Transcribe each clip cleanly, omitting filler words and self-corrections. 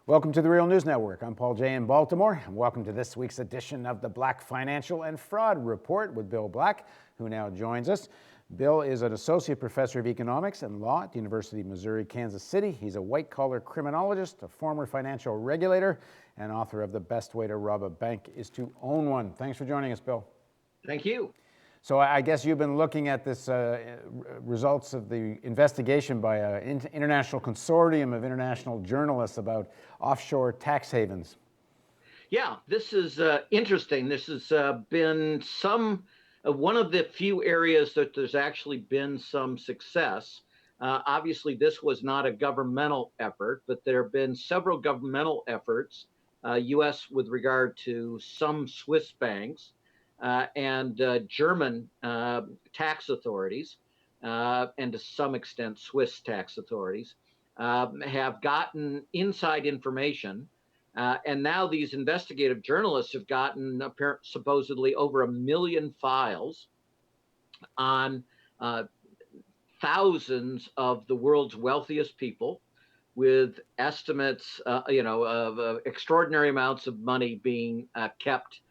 Welcome to the Real News Network. I'm Paul Jay in Baltimore, and welcome to this week's edition of the Black Financial and Fraud Report with Bill Black, who now joins us. Bill is an associate professor of economics and law at the University of Missouri, Kansas City. He's a white-collar criminologist, a former financial regulator, and author of The Best Way to Rob a Bank is to Own One. Thanks for joining us, Bill. Thank you. So I guess you've been looking at this results of the investigation by an international consortium of international journalists about offshore tax havens. Yeah, this is interesting. This has been one of the few areas that there's actually been some success. Obviously, this was not a governmental effort, but there have been several governmental efforts, U.S. with regard to some Swiss banks, and German tax authorities, and to some extent Swiss tax authorities, have gotten inside information. And now these investigative journalists have gotten supposedly over 1 million files on thousands of the world's wealthiest people, with estimates, of extraordinary amounts of money being kept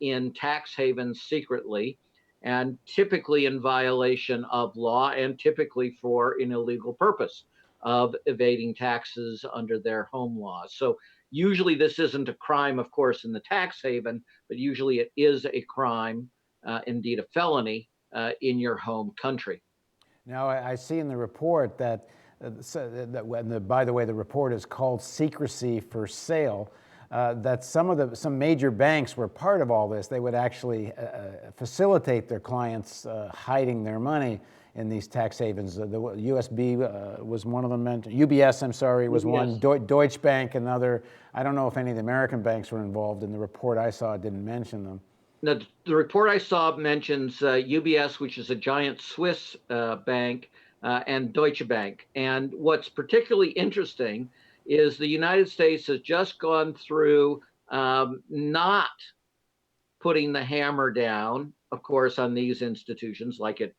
in tax havens secretly, and typically in violation of law, and typically for an illegal purpose of evading taxes under their home laws. So usually this isn't a crime, of course, in the tax haven, but usually it is a crime, indeed a felony, in your home country. Now, I see in the report that, by the way, the report is called Secrecy for Sale, that some major banks were part of all this. They would actually facilitate their clients hiding their money in these tax havens. The USB was one of them. UBS, I'm sorry, was one. Deutsche Bank, another. I don't know if any of the American banks were involved. In the report I saw, it didn't mention them. Now, the report I saw mentions UBS, which is a giant Swiss bank, and Deutsche Bank. And what's particularly interesting is the United States has just gone through not putting the hammer down, of course, on these institutions, like it,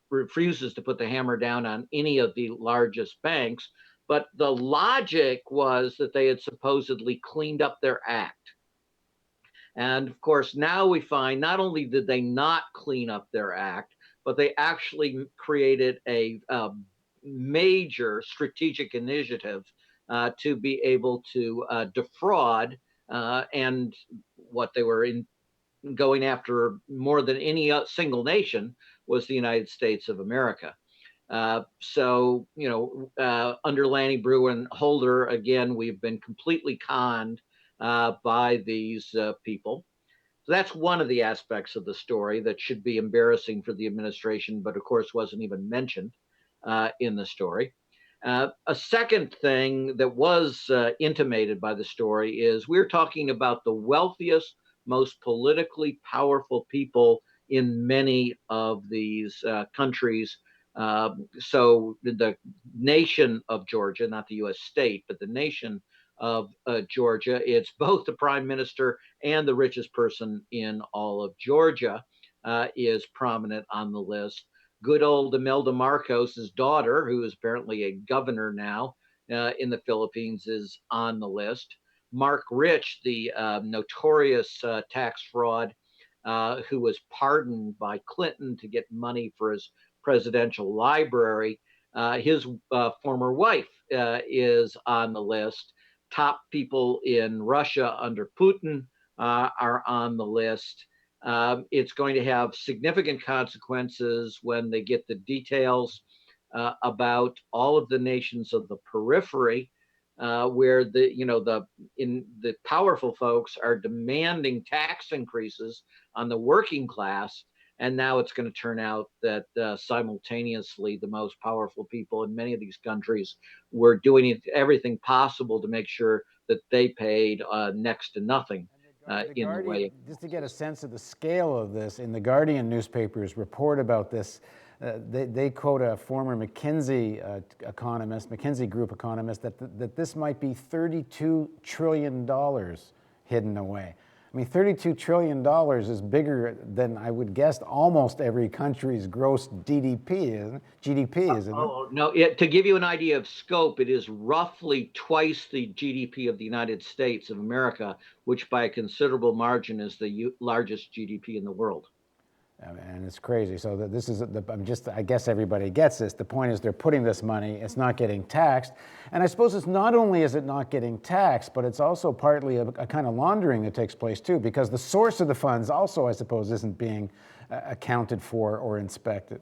refuses to put the hammer down on any of the largest banks. But the logic was that they had supposedly cleaned up their act. And of course, now we find not only did they not clean up their act, but they actually created a major strategic initiative to be able to defraud, and what they were going after more than any single nation was the United States of America. So, under Lanny Breuer Holder, again, we've been completely conned by these people. So that's one of the aspects of the story that should be embarrassing for the administration, but of course wasn't even mentioned in the story. A second thing that was intimated by the story is we're talking about the wealthiest, most politically powerful people in many of these countries. So the nation of Georgia, not the U.S. state, but the nation of Georgia, it's both the prime minister and the richest person in all of Georgia is prominent on the list. Good old Imelda Marcos's daughter, who is apparently a governor now in the Philippines, is on the list. Mark Rich, the notorious tax fraud, who was pardoned by Clinton to get money for his presidential library, his former wife is on the list. Top people in Russia under Putin are on the list. It's going to have significant consequences when they get the details about all of the nations of the periphery, where the powerful folks are demanding tax increases on the working class. And now it's going to turn out that simultaneously the most powerful people in many of these countries were doing everything possible to make sure that they paid next to nothing. In the way. Just to get a sense of the scale of this, in the Guardian newspaper's report about this, they quote a former McKinsey Group economist, that this might be $32 trillion hidden away. I mean, $32 trillion is bigger than I would guess almost every country's gross GDP, isn't it? GDP, isn't it? Oh, no, to give you an idea of scope, it is roughly twice the GDP of the United States of America, which by a considerable margin is the largest GDP in the world. And it's crazy. So this is, I guess everybody gets this. The point is they're putting this money, it's not getting taxed. And I suppose it's not only is it not getting taxed, but it's also partly a kind of laundering that takes place too, because the source of the funds also, I suppose, isn't being accounted for or inspected.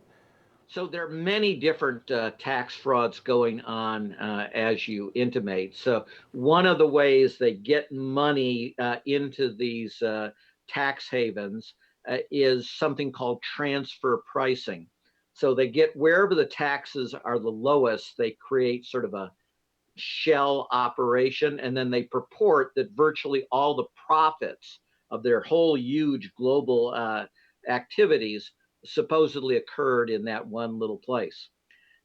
So there are many different tax frauds going on, as you intimate. So one of the ways they get money into these tax havens is something called transfer pricing. So they get wherever the taxes are the lowest, they create sort of a shell operation, and then they purport that virtually all the profits of their whole huge global activities supposedly occurred in that one little place.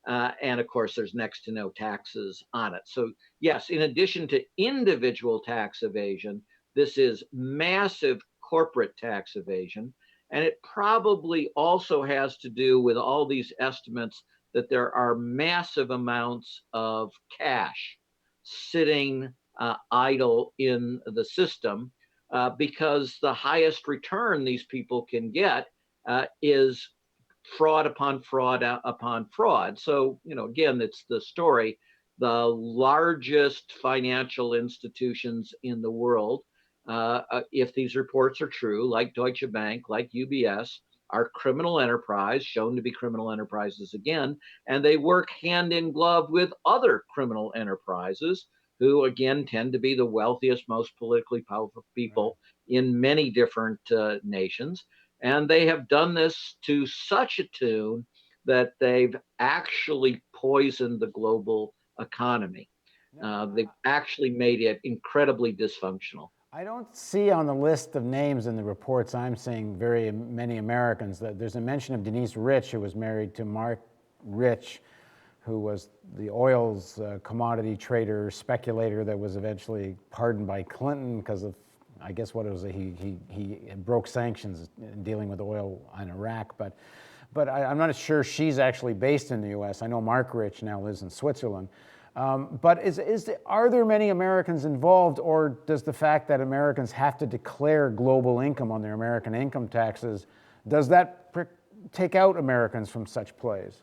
And of course, there's next to no taxes on it. So, yes, in addition to individual tax evasion, this is massive corporate tax evasion. And it probably also has to do with all these estimates that there are massive amounts of cash sitting idle in the system because the highest return these people can get is fraud upon fraud upon fraud. So, again, it's the story. The largest financial institutions in the world, if these reports are true, like Deutsche Bank, like UBS, are criminal enterprise, shown to be criminal enterprises again, and they work hand in glove with other criminal enterprises who, again, tend to be the wealthiest, most politically powerful people in many different nations. And they have done this to such a tune that they've actually poisoned the global economy. They've actually made it incredibly dysfunctional. I don't see on the list of names in the reports I'm seeing very many Americans. There's a mention of Denise Rich, who was married to Mark Rich, who was the oil's commodity trader, speculator that was eventually pardoned by Clinton because of, I guess what it was, he broke sanctions in dealing with oil in Iraq. But I'm not sure she's actually based in the U.S. I know Mark Rich now lives in Switzerland. But are there many Americans involved, or does the fact that Americans have to declare global income on their American income taxes, does that take out Americans from such plays?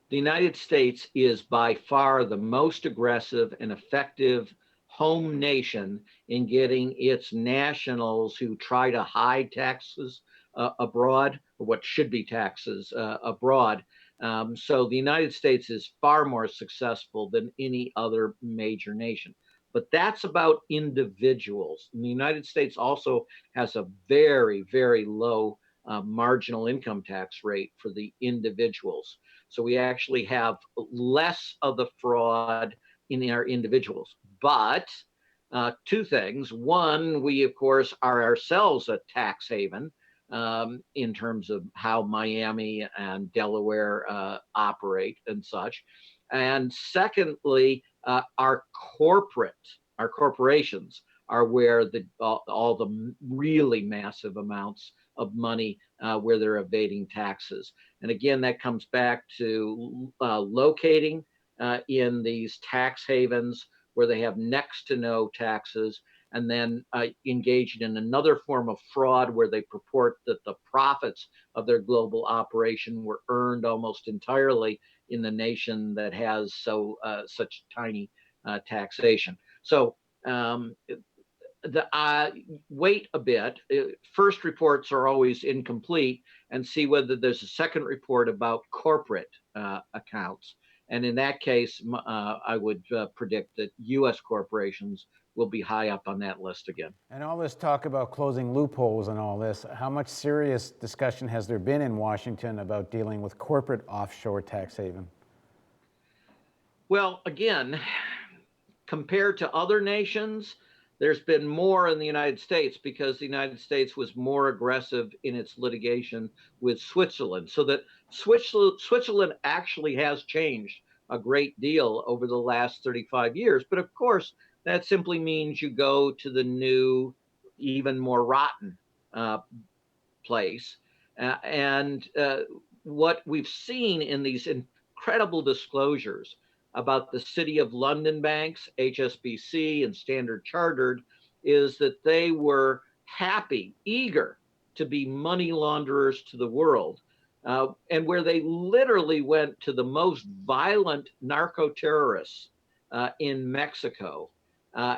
The United States is by far the most aggressive and effective home nation in getting its nationals who try to hide taxes abroad, or what should be taxes abroad. So the United States is far more successful than any other major nation. But that's about individuals. And the United States also has a very, very low marginal income tax rate for the individuals. So we actually have less of the fraud in our individuals. But two things. One, we, of course, are ourselves a tax haven in terms of how Miami and Delaware operate and such. And secondly, our corporations are where all the really massive amounts of money where they're evading taxes. And again, that comes back to locating in these tax havens where they have next to no taxes, and then engaging in another form of fraud where they purport that the profits of their global operation were earned almost entirely in the nation that has such tiny taxation. So wait a bit. First reports are always incomplete, and see whether there's a second report about corporate accounts. And in that case, I would predict that U.S. corporations will be high up on that list again. And all this talk about closing loopholes and all this, how much serious discussion has there been in Washington about dealing with corporate offshore tax haven? Well, again, compared to other nations, there's been more in the United States because the United States was more aggressive in its litigation with Switzerland. So that Switzerland actually has changed a great deal over the last 35 years. But of course, that simply means you go to the new even more rotten place. And what we've seen in these incredible disclosures about the City of London banks, HSBC and Standard Chartered, is that they were happy, eager to be money launderers to the world, and where they literally went to the most violent narco terrorists in Mexico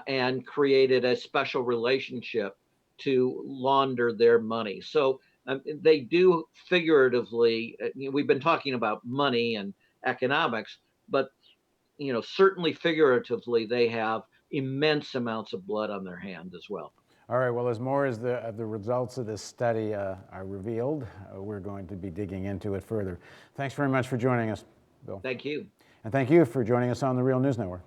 and created a special relationship to launder their money. So they do figuratively, we've been talking about money and economics, but certainly figuratively, they have immense amounts of blood on their hands as well. All right, well, as more as the results of this study are revealed, we're going to be digging into it further. Thanks very much for joining us, Bill. Thank you. And thank you for joining us on the Real News Network.